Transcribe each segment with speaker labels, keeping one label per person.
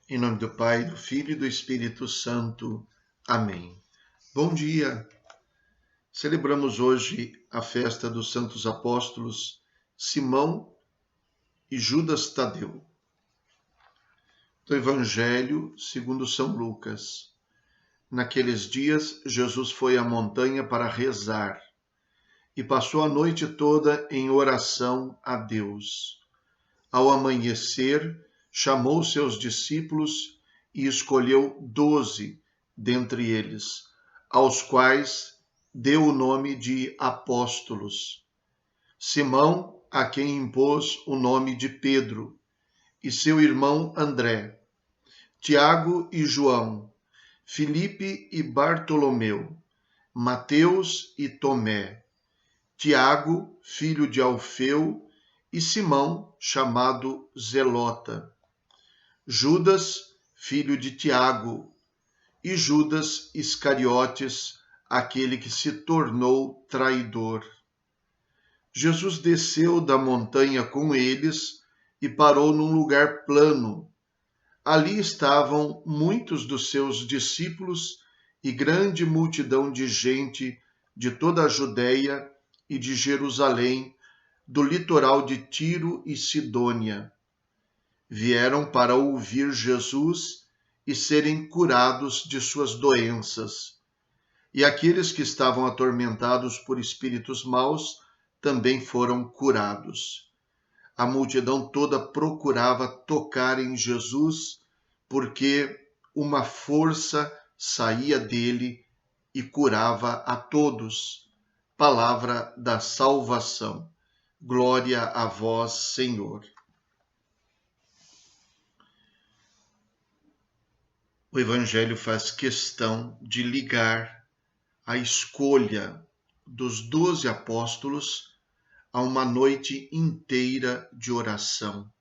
Speaker 1: Em nome do Pai, do Filho e do Espírito Santo. Amém. Bom dia! Celebramos hoje a festa dos santos apóstolos Simão e Judas Tadeu. Do Evangelho segundo São Lucas. Naqueles dias, Jesus foi à montanha para rezar e passou a noite toda em oração a Deus. Ao amanhecer, chamou seus discípulos e escolheu 12 dentre eles, aos quais deu o nome de apóstolos. Simão, a quem impôs o nome de Pedro, e seu irmão André, Tiago e João, Filipe e Bartolomeu, Mateus e Tomé, Tiago, filho de Alfeu, e Simão, chamado Zelota, Judas, filho de Tiago, e Judas Iscariotes, aquele que se tornou traidor. Jesus desceu da montanha com eles e parou num lugar plano. Ali estavam muitos dos seus discípulos e grande multidão de gente de toda a Judéia e de Jerusalém, do litoral de Tiro e Sidônia. Vieram para ouvir Jesus e serem curados de suas doenças. E aqueles que estavam atormentados por espíritos maus também foram curados. A multidão toda procurava tocar em Jesus, porque uma força saía dele e curava a todos. Palavra da salvação. Glória a vós, Senhor. O Evangelho faz questão de ligar a escolha dos 12 apóstolos a uma noite inteira de oração,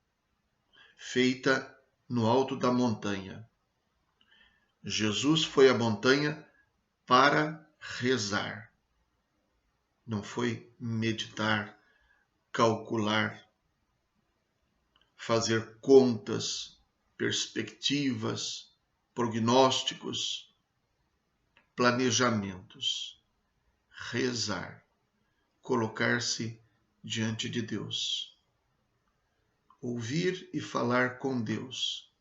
Speaker 1: feita no alto da montanha. Jesus foi à montanha para rezar. Não foi meditar, calcular, fazer contas, perspectivas, prognósticos, planejamentos. Rezar, colocar-se diante de Deus. Ouvir e falar com Deus.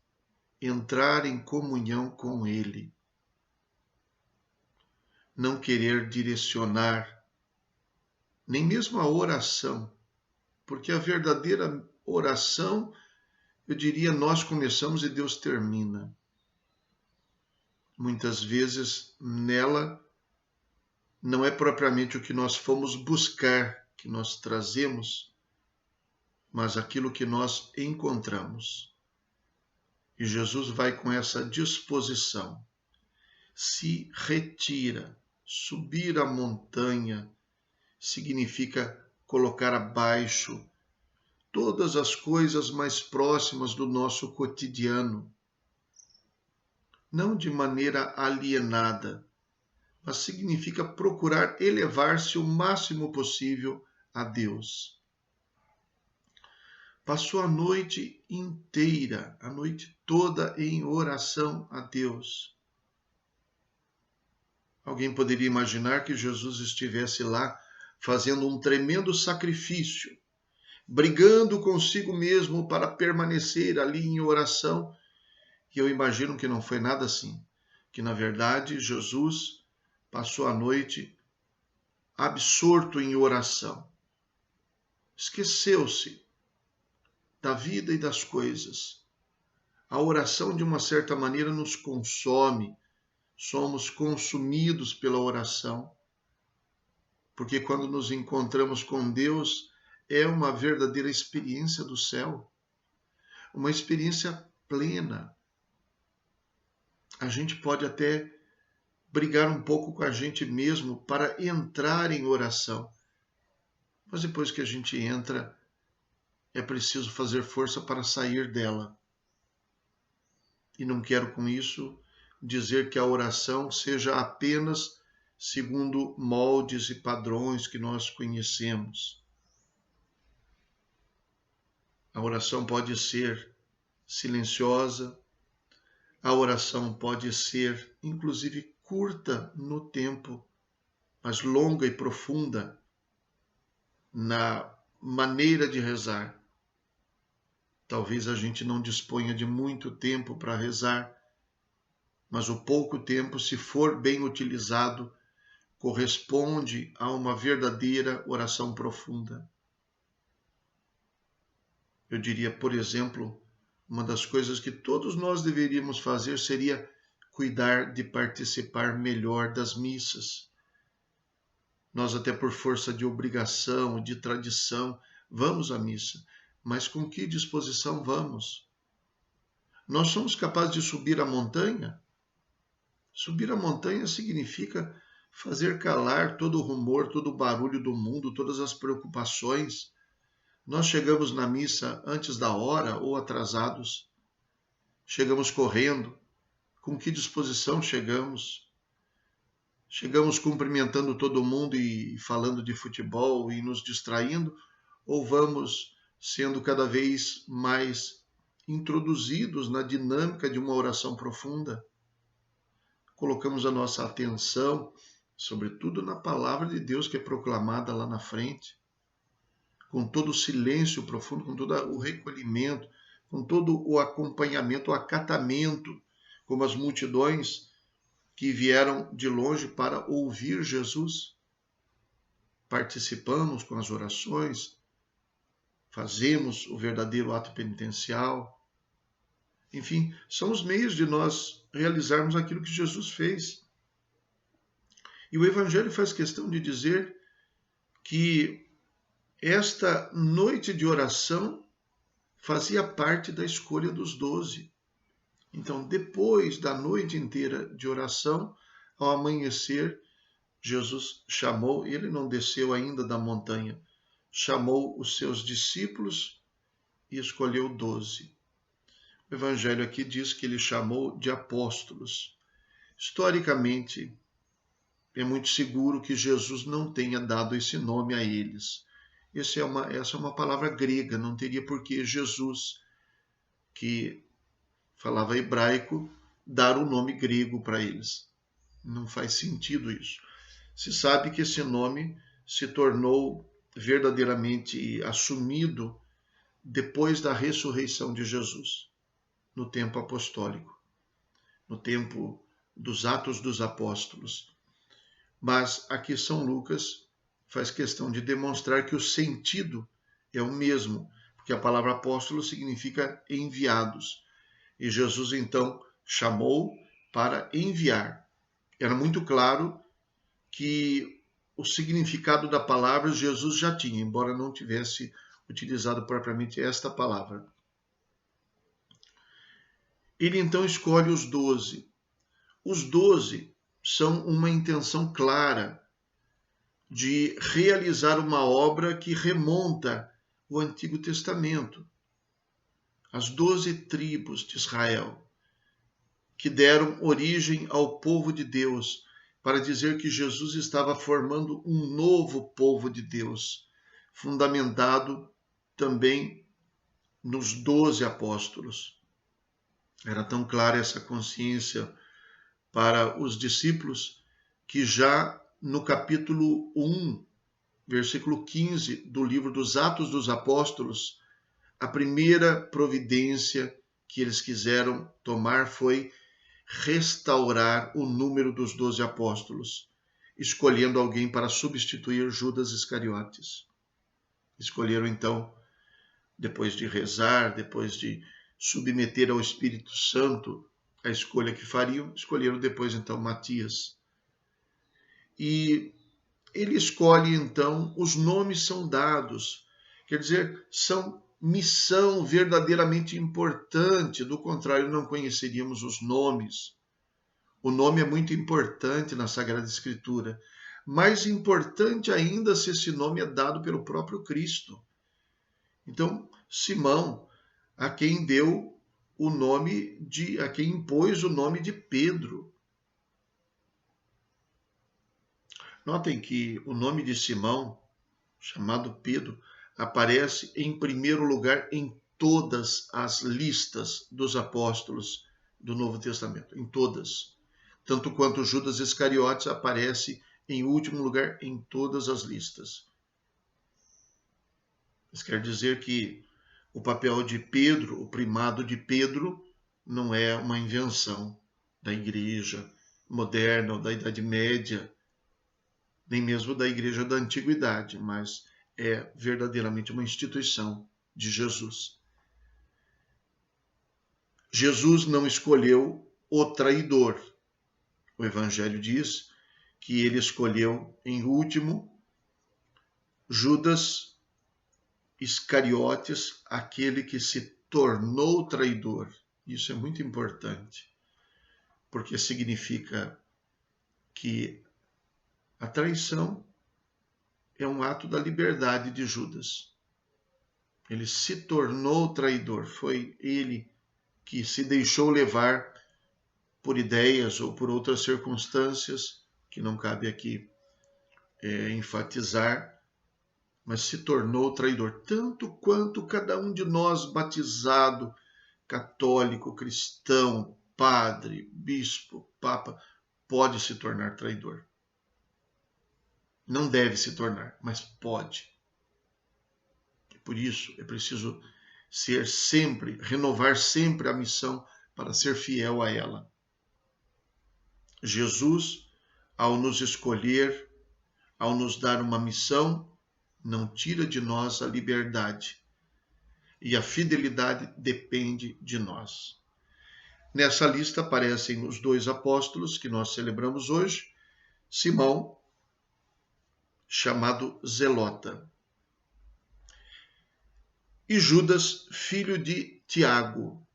Speaker 1: Entrar em comunhão com Ele. Não querer direcionar nem mesmo a oração, porque a verdadeira oração, eu diria, nós começamos e Deus termina. Muitas vezes nela não é propriamente o que nós fomos buscar, que nós trazemos, mas aquilo que nós encontramos. E Jesus vai com essa disposição. Se retira. Subir a montanha significa colocar abaixo todas as coisas mais próximas do nosso cotidiano. Não de maneira alienada, mas significa procurar elevar-se o máximo possível a Deus. Passou a noite inteira, a noite toda em oração a Deus. Alguém poderia imaginar que Jesus estivesse lá fazendo um tremendo sacrifício, brigando consigo mesmo para permanecer ali em oração. E eu imagino que não foi nada assim, que na verdade Jesus passou a noite absorto em oração. Esqueceu-se da vida e das coisas. A oração, de uma certa maneira, nos consome. Somos consumidos pela oração. Porque quando nos encontramos com Deus, é uma verdadeira experiência do céu. Uma experiência plena. A gente pode até brigar um pouco com a gente mesmo para entrar em oração. Mas depois que a gente entra, é preciso fazer força para sair dela. E não quero com isso dizer que a oração seja apenas segundo moldes e padrões que nós conhecemos. A oração pode ser silenciosa, A oração pode ser, inclusive, curta no tempo, mas longa e profunda na maneira de rezar. Talvez a gente não disponha de muito tempo para rezar, mas o pouco tempo, se for bem utilizado, corresponde a uma verdadeira oração profunda. Eu diria, por exemplo, uma das coisas que todos nós deveríamos fazer seria cuidar de participar melhor das missas. Nós, até por força de obrigação, de tradição, vamos à missa, mas com que disposição vamos? Nós somos capazes de subir a montanha? Subir a montanha significa fazer calar todo o rumor, todo o barulho do mundo, todas as preocupações. Nós chegamos na missa antes da hora ou atrasados? Chegamos correndo? Com que disposição chegamos? Chegamos cumprimentando todo mundo e falando de futebol e nos distraindo? Ou vamos sendo cada vez mais introduzidos na dinâmica de uma oração profunda? Colocamos a nossa atenção, sobretudo na palavra de Deus que é proclamada lá na frente, com todo o silêncio profundo, com todo o recolhimento, com todo o acompanhamento, o acatamento, como as multidões que vieram de longe para ouvir Jesus. Participamos com as orações, fazemos o verdadeiro ato penitencial. Enfim, são os meios de nós realizarmos aquilo que Jesus fez. E o Evangelho faz questão de dizer que esta noite de oração fazia parte da escolha dos 12. Então, depois da noite inteira de oração, ao amanhecer, Jesus chamou, ele não desceu ainda da montanha, chamou os seus discípulos e escolheu 12. O Evangelho aqui diz que ele chamou de apóstolos. Historicamente, é muito seguro que Jesus não tenha dado esse nome a eles. Essa é uma palavra grega, não teria por que Jesus, que falava hebraico, dar o nome grego para eles. Não faz sentido isso. Se sabe que esse nome se tornou verdadeiramente assumido depois da ressurreição de Jesus, no tempo apostólico, no tempo dos Atos dos Apóstolos. Mas aqui São Lucas faz questão de demonstrar que o sentido é o mesmo, porque a palavra apóstolo significa enviados. E Jesus então chamou para enviar. Era muito claro que o significado da palavra Jesus já tinha, embora não tivesse utilizado propriamente esta palavra. Ele então escolhe os 12. Os 12 são uma intenção clara de realizar uma obra que remonta o Antigo Testamento. As 12 tribos de Israel, que deram origem ao povo de Deus, para dizer que Jesus estava formando um novo povo de Deus, fundamentado também nos 12 apóstolos. Era tão clara essa consciência para os discípulos que já no capítulo 1, versículo 15 do livro dos Atos dos Apóstolos, a primeira providência que eles quiseram tomar foi restaurar o número dos 12 apóstolos, escolhendo alguém para substituir Judas Iscariotes. Escolheram então, depois de rezar, depois de submeter ao Espírito Santo a escolha que fariam, escolheram depois então Matias. E ele escolhe então, os nomes são dados, quer dizer, são missão verdadeiramente importante, do contrário, não conheceríamos os nomes. O nome é muito importante na Sagrada Escritura. Mais importante ainda se esse nome é dado pelo próprio Cristo. Então, Simão, a quem deu o nome a quem impôs o nome de Pedro. Notem que o nome de Simão, chamado Pedro, aparece em primeiro lugar em todas as listas dos apóstolos do Novo Testamento, em todas. Tanto quanto Judas Iscariotes aparece em último lugar em todas as listas. Isso quer dizer que o papel de Pedro, o primado de Pedro, não é uma invenção da igreja moderna ou da Idade Média, nem mesmo da igreja da Antiguidade, mas é verdadeiramente uma instituição de Jesus. Jesus não escolheu o traidor. O Evangelho diz que ele escolheu, em último, Judas Iscariotes, aquele que se tornou traidor. Isso é muito importante, porque significa que a traição é um ato da liberdade de Judas. Ele se tornou traidor. Foi ele que se deixou levar por ideias ou por outras circunstâncias, que não cabe aqui enfatizar, mas se tornou traidor, tanto quanto cada um de nós batizado, católico, cristão, padre, bispo, papa, pode se tornar traidor. Não deve se tornar, mas pode. Por isso é preciso ser sempre, renovar sempre a missão para ser fiel a ela. Jesus, ao nos escolher, ao nos dar uma missão, não tira de nós a liberdade. E a fidelidade depende de nós. Nessa lista aparecem os dois apóstolos que nós celebramos hoje, Simão, chamado Zelota, e Judas, filho de Tiago.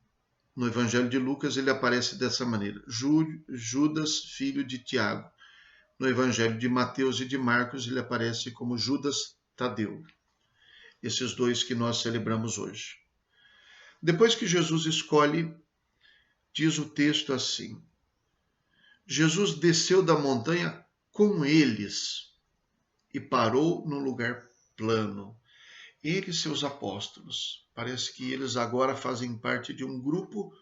Speaker 1: No Evangelho de Lucas ele aparece dessa maneira, Judas, filho de Tiago. No Evangelho de Mateus e de Marcos ele aparece como Judas Tadeu. Esses dois que nós celebramos hoje. Depois que Jesus escolhe, diz o texto assim: Jesus desceu da montanha com eles e parou num lugar plano. Ele e seus apóstolos. Parece que eles agora fazem parte de um grupo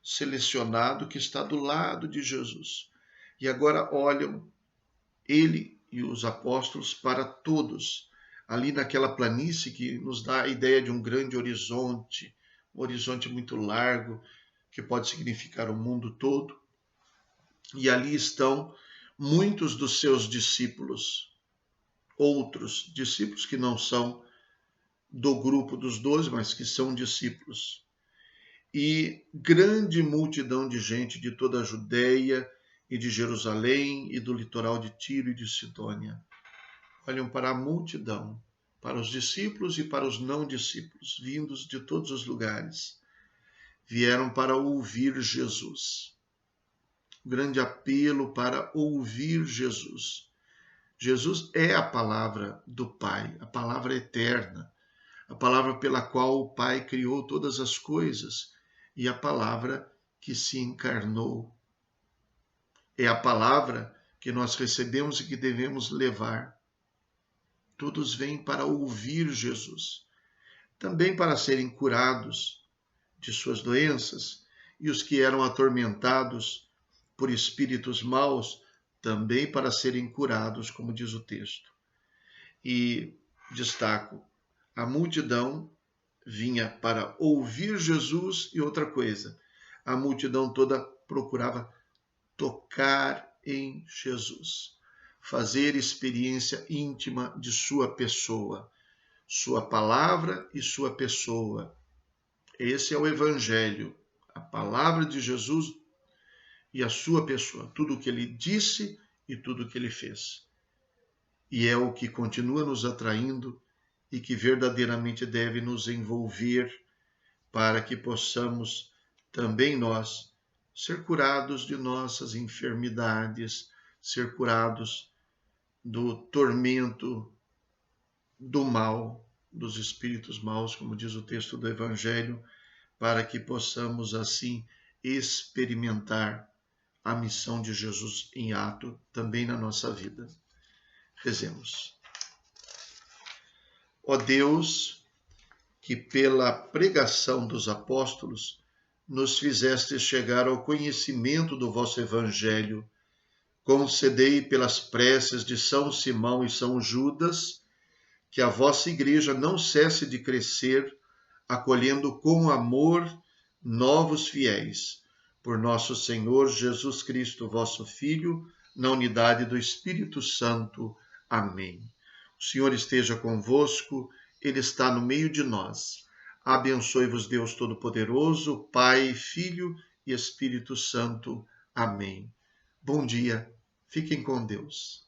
Speaker 1: selecionado que está do lado de Jesus. E agora olham ele e os apóstolos para todos, ali naquela planície que nos dá a ideia de um grande horizonte, um horizonte muito largo, que pode significar o mundo todo. E ali estão muitos dos seus discípulos, outros discípulos que não são do grupo dos 12, mas que são discípulos. E grande multidão de gente de toda a Judéia e de Jerusalém e do litoral de Tiro e de Sidônia. Olham para a multidão, para os discípulos e para os não discípulos, vindos de todos os lugares. Vieram para ouvir Jesus. Grande apelo para ouvir Jesus. Jesus é a palavra do Pai, a palavra eterna, a palavra pela qual o Pai criou todas as coisas e a palavra que se encarnou. É a palavra que nós recebemos e que devemos levar. Todos vêm para ouvir Jesus, também para serem curados de suas doenças, e os que eram atormentados por espíritos maus, também para serem curados, como diz o texto. E destaco, a multidão vinha para ouvir Jesus e outra coisa, a multidão toda procurava tocar em Jesus, fazer experiência íntima de sua pessoa, sua palavra e sua pessoa. Esse é o Evangelho, a palavra de Jesus e a sua pessoa, tudo o que ele disse e tudo o que ele fez. E é o que continua nos atraindo e que verdadeiramente deve nos envolver para que possamos também nós ser curados de nossas enfermidades, ser curados do tormento, do mal, dos espíritos maus, como diz o texto do Evangelho, para que possamos assim experimentar a missão de Jesus em ato também na nossa vida. Rezemos. Ó Deus, que pela pregação dos apóstolos nos fizeste chegar ao conhecimento do vosso Evangelho. Concedei pelas preces de São Simão e São Judas que a vossa Igreja não cesse de crescer, acolhendo com amor novos fiéis. Por nosso Senhor Jesus Cristo, vosso Filho, na unidade do Espírito Santo. Amém. O Senhor esteja convosco, Ele está no meio de nós. Abençoe-vos Deus Todo-Poderoso, Pai, Filho e Espírito Santo. Amém. Bom dia, fiquem com Deus.